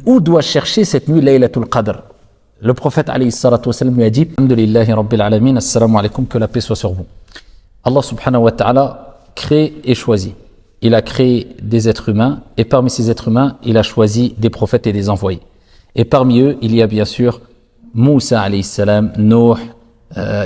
Où doit chercher cette nuit Laylatul Qadr? Le prophète alayhi salatu wa sallam lui a dit Alhamdulillahi Rabbil Alamin, assalamu alaikum, que la paix soit sur vous. Allah subhanahu wa ta'ala crée et choisit. Il a créé des êtres humains et parmi ces êtres humains, il a choisi des prophètes et des envoyés. Et parmi eux, il y a bien sûr Moussa alayhi salam, Nuh,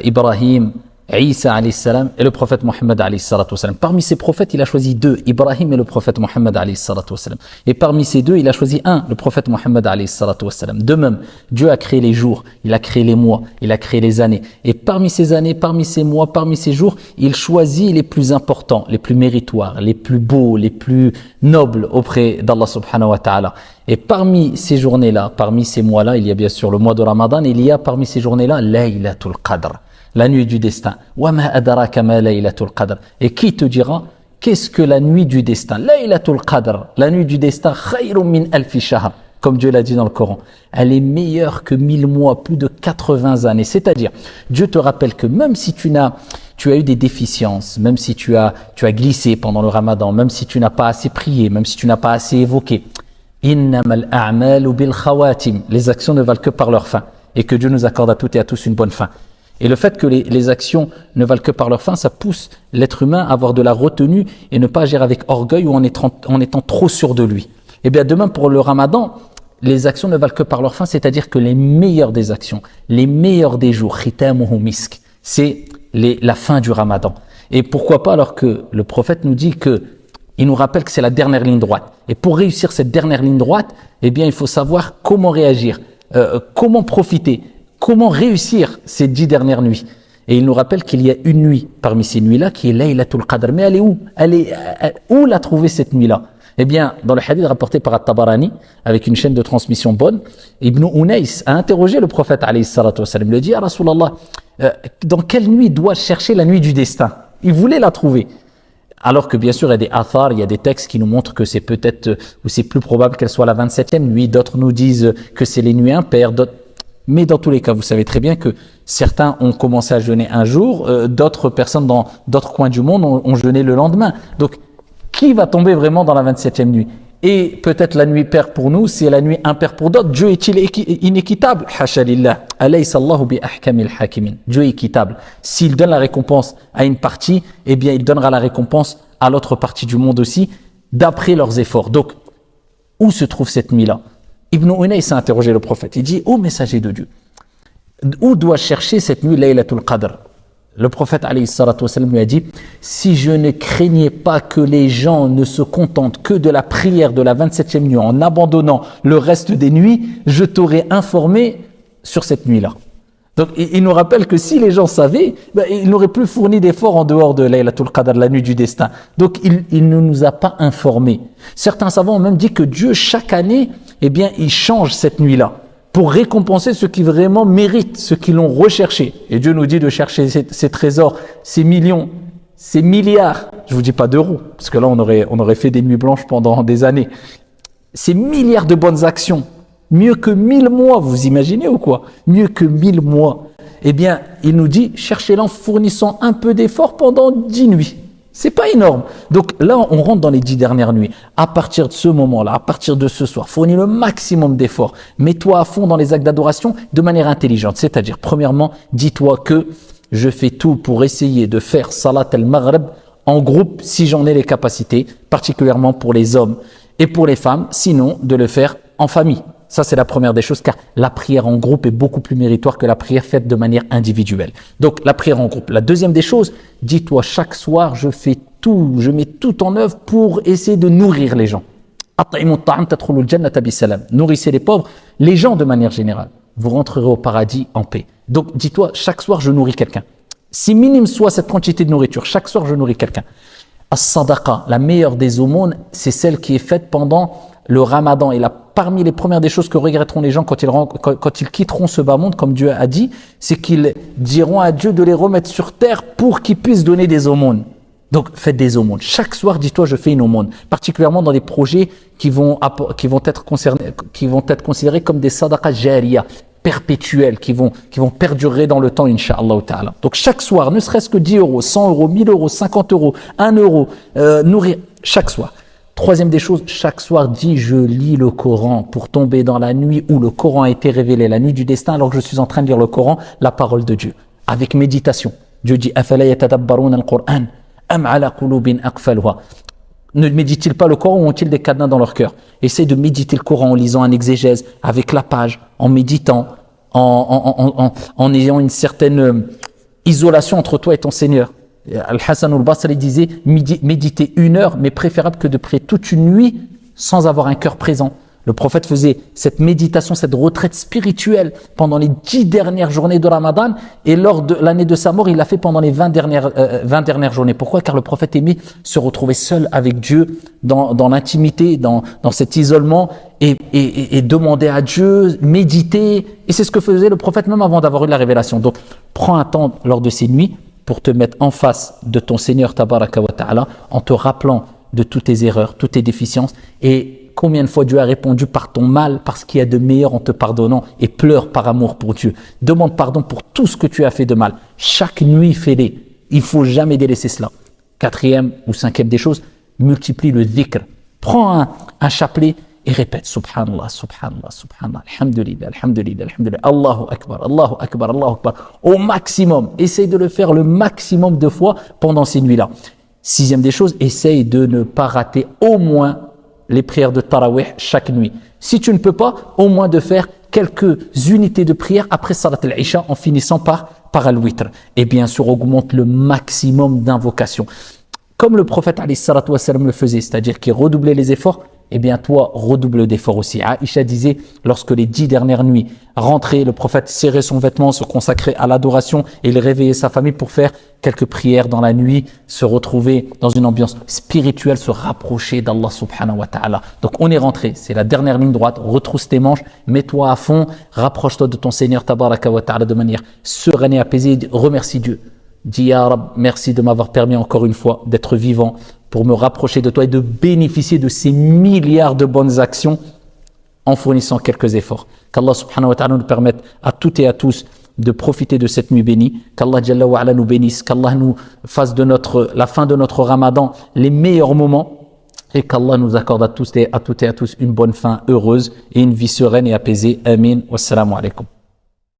Ibrahim, Isa alayhi salam et le prophète Mohammed alayhi salatu wa salam. Parmi ces prophètes, il a choisi deux, Ibrahim et le prophète Mohammed alayhi salatu wa salam. Et parmi ces deux, il a choisi un, le prophète Mohammed alayhi salatu wa salam. De même, Dieu a créé les jours, il a créé les mois, il a créé les années. Et parmi ces années, parmi ces mois, parmi ces jours, il choisit les plus importants, les plus méritoires, les plus beaux, les plus nobles auprès d'Allah subhanahu wa ta'ala. Et parmi ces journées-là, parmi ces mois-là, il y a bien sûr le mois de Ramadan, il y a parmi ces journées-là, Laylatul Qadr. La nuit du destin. وَمَا أَدَرَاكَ مَا لَيْلَةُ الْقَدْرِ. Et qui te dira qu'est-ce que la nuit du destin? Laylatul Qadr, la nuit du destin, khayrun min alfi shahr, comme Dieu l'a dit dans le Coran. Elle est meilleure que 1000 mois, plus de 80 années. C'est-à-dire, Dieu te rappelle que même si tu as eu des déficiences, même si tu as glissé pendant le Ramadan, même si tu n'as pas assez prié, même si tu n'as pas assez évoqué, innamal a'malu bil khawatim. Les actions ne valent que par leur fin. Et que Dieu nous accorde à toutes et à tous une bonne fin. Et le fait que les actions ne valent que par leur fin, ça pousse l'être humain à avoir de la retenue et ne pas agir avec orgueil ou en étant trop sûr de lui. Et bien de même pour le Ramadan, les actions ne valent que par leur fin, c'est-à-dire que les meilleures des actions, les meilleurs des jours, khitamuhu misk, c'est la fin du Ramadan. Et pourquoi pas alors que le prophète nous dit que il nous rappelle que c'est la dernière ligne droite. Et pour réussir cette dernière ligne droite, eh bien il faut savoir comment réagir, comment profiter. Comment réussir ces 10 dernières nuits? Et il nous rappelle qu'il y a une nuit parmi ces nuits-là qui est Laylatul Qadr. Mais elle est où? Où l'a trouvé cette nuit-là? Eh bien, dans le hadith rapporté par At-Tabarani, avec une chaîne de transmission bonne, Ibn Unais a interrogé le prophète alayhi salatu wa sallam. Il lui a dit, ah Rasulallah, dans quelle nuit dois-je chercher la nuit du destin? Il voulait la trouver. Alors que bien sûr, il y a des athars, il y a des textes qui nous montrent que c'est peut-être, ou c'est plus probable qu'elle soit la 27e nuit. D'autres nous disent que c'est les nuits impaires, d'autres. Mais dans tous les cas, vous savez très bien que certains ont commencé à jeûner un jour, d'autres personnes dans d'autres coins du monde ont jeûné le lendemain. Donc, qui va tomber vraiment dans la 27e nuit? Et peut-être la nuit paire pour nous, c'est la nuit impaire pour d'autres. Dieu est-il inéquitable? Hasha lillah. Alaysa Allahu bi ahkamil hakimin. Dieu est équitable. S'il donne la récompense à une partie, eh bien, il donnera la récompense à l'autre partie du monde aussi, d'après leurs efforts. Donc, où se trouve cette nuit-là? Ibn Unais a interrogé le prophète. Il dit, ô messager de Dieu, où dois-je chercher cette nuit Laylatul Qadr? Le prophète alayhi salatu wa sallam lui a dit, si je ne craignais pas que les gens ne se contentent que de la prière de la 27e nuit en abandonnant le reste des nuits, je t'aurais informé sur cette nuit-là. Donc il nous rappelle que si les gens savaient, ils n'auraient plus fourni d'efforts en dehors de Laylatul Qadr, la nuit du destin. Donc il ne nous a pas informés. Certains savants ont même dit que Dieu, chaque année, eh bien, il change cette nuit-là pour récompenser ceux qui vraiment méritent, ceux qui l'ont recherché. Et Dieu nous dit de chercher ces trésors, ces millions, ces milliards. Je vous dis pas d'euros, parce que là on aurait fait des nuits blanches pendant des années. Ces milliards de bonnes actions. Mieux que 1000 mois, vous imaginez ou quoi? Mieux que 1000 mois. Eh bien, il nous dit, cherchez-la en fournissant un peu d'effort pendant 10 nuits. C'est pas énorme. Donc là, on rentre dans les 10 dernières nuits. À partir de ce moment-là, à partir de ce soir, fournis le maximum d'efforts. Mets-toi à fond dans les actes d'adoration de manière intelligente. C'est-à-dire, premièrement, dis-toi que je fais tout pour essayer de faire Salat al-Maghrib en groupe si j'en ai les capacités, particulièrement pour les hommes et pour les femmes, sinon de le faire en famille. Ça, c'est la première des choses, car la prière en groupe est beaucoup plus méritoire que la prière faite de manière individuelle. Donc, la prière en groupe. La deuxième des choses, dis-toi, chaque soir, je mets tout en œuvre pour essayer de nourrir les gens. Nourrissez les pauvres, les gens de manière générale. Vous rentrerez au paradis en paix. Donc, dis-toi, chaque soir, je nourris quelqu'un. Si minime soit cette quantité de nourriture, chaque soir, je nourris quelqu'un. As-sadaqa, la meilleure des aumônes, c'est celle qui est faite pendant le Ramadan. Et parmi les premières des choses que regretteront les gens quand ils quitteront ce bas monde, comme Dieu a dit, c'est qu'ils diront à Dieu de les remettre sur terre pour qu'ils puissent donner des aumônes. Donc, faites des aumônes. Chaque soir, dis-toi, je fais une aumône. Particulièrement dans des projets qui vont être considérés comme des sadaqas jariya, perpétuels, qui vont perdurer dans le temps, incha'Allah ta'ala. Donc, chaque soir, ne serait-ce que 10 euros, 100 euros, 1000 euros, 50 euros, 1 euro, nourrir chaque soir. Troisième des choses, chaque soir, dis je lis le Coran pour tomber dans la nuit où le Coran a été révélé, la nuit du destin, alors que je suis en train de lire le Coran, la parole de Dieu, avec méditation. Dieu dit أَفَلَا يَتَدَبَّرُونَ الْقُرْآنَ أَمْ عَلَى قُلُوبٍ أَقْفَالُهَا. Ne méditent-ils pas le Coran ou ont-ils des cadenas dans leur cœur? Essaye de méditer le Coran en lisant un exégèse, avec la page, en méditant, en ayant une certaine isolation entre toi et ton Seigneur. Al-Hassan al-Basri disait méditer 1 heure, mais préférable que de prier toute une nuit sans avoir un cœur présent. Le prophète faisait cette méditation, cette retraite spirituelle pendant les 10 dernières journées de Ramadan, et lors de l'année de sa mort, il l'a fait pendant les 20 dernières journées. Pourquoi? Car le prophète aimait se retrouver seul avec Dieu, dans l'intimité, dans cet isolement, et demander à Dieu, méditer. Et c'est ce que faisait le prophète même avant d'avoir eu la révélation. Donc, prends un temps lors de ces nuits pour te mettre en face de ton Seigneur Tabaraka wa Ta'ala, en te rappelant de toutes tes erreurs, toutes tes déficiences, et combien de fois Dieu a répondu par ton mal, parce qu'il y a de meilleur en te pardonnant, et pleure par amour pour Dieu. Demande pardon pour tout ce que tu as fait de mal. Chaque nuit, fais-les. Il faut jamais délaisser cela. 4e ou 5e des choses, multiplie le dhikr. Prends un chapelet et répète Subhanallah, Subhanallah, Subhanallah, Alhamdulillah, Alhamdulillah, Alhamdulillah, Allahu Akbar, Allahu Akbar, Allahu Akbar, au maximum. Essaye de le faire le maximum de fois pendant ces nuits-là. 6e des choses, essaye de ne pas rater au moins les prières de Tarawih chaque nuit. Si tu ne peux pas, au moins de faire quelques unités de prière après Salat al-Isha en finissant par al-Witr. Et bien sûr, augmente le maximum d'invocations. Comme le prophète alayhi salatu wa salam le faisait, c'est-à-dire qu'il redoublait les efforts, eh bien toi, redouble d'efforts aussi. Aïcha disait, lorsque les 10 dernières nuits rentraient, le prophète serrait son vêtement, se consacrait à l'adoration et il réveillait sa famille pour faire quelques prières dans la nuit, se retrouver dans une ambiance spirituelle, se rapprocher d'Allah subhanahu wa ta'ala. Donc on est rentré, c'est la dernière ligne droite, retrousse tes manches, mets-toi à fond, rapproche-toi de ton Seigneur tabaraka wa ta'ala de manière sereine et apaisée, remercie Dieu. Dis Ya Rab, merci de m'avoir permis encore une fois d'être vivant pour me rapprocher de toi et de bénéficier de ces milliards de bonnes actions en fournissant quelques efforts. Qu'Allah subhanahu wa ta'ala nous permette à toutes et à tous de profiter de cette nuit bénie, qu'Allah Jalla wa Ala nous bénisse, qu'Allah nous fasse de la fin de notre Ramadan les meilleurs moments et qu'Allah nous accorde à toutes et à tous une bonne fin heureuse et une vie sereine et apaisée. Amin. Wassalamu alaikum.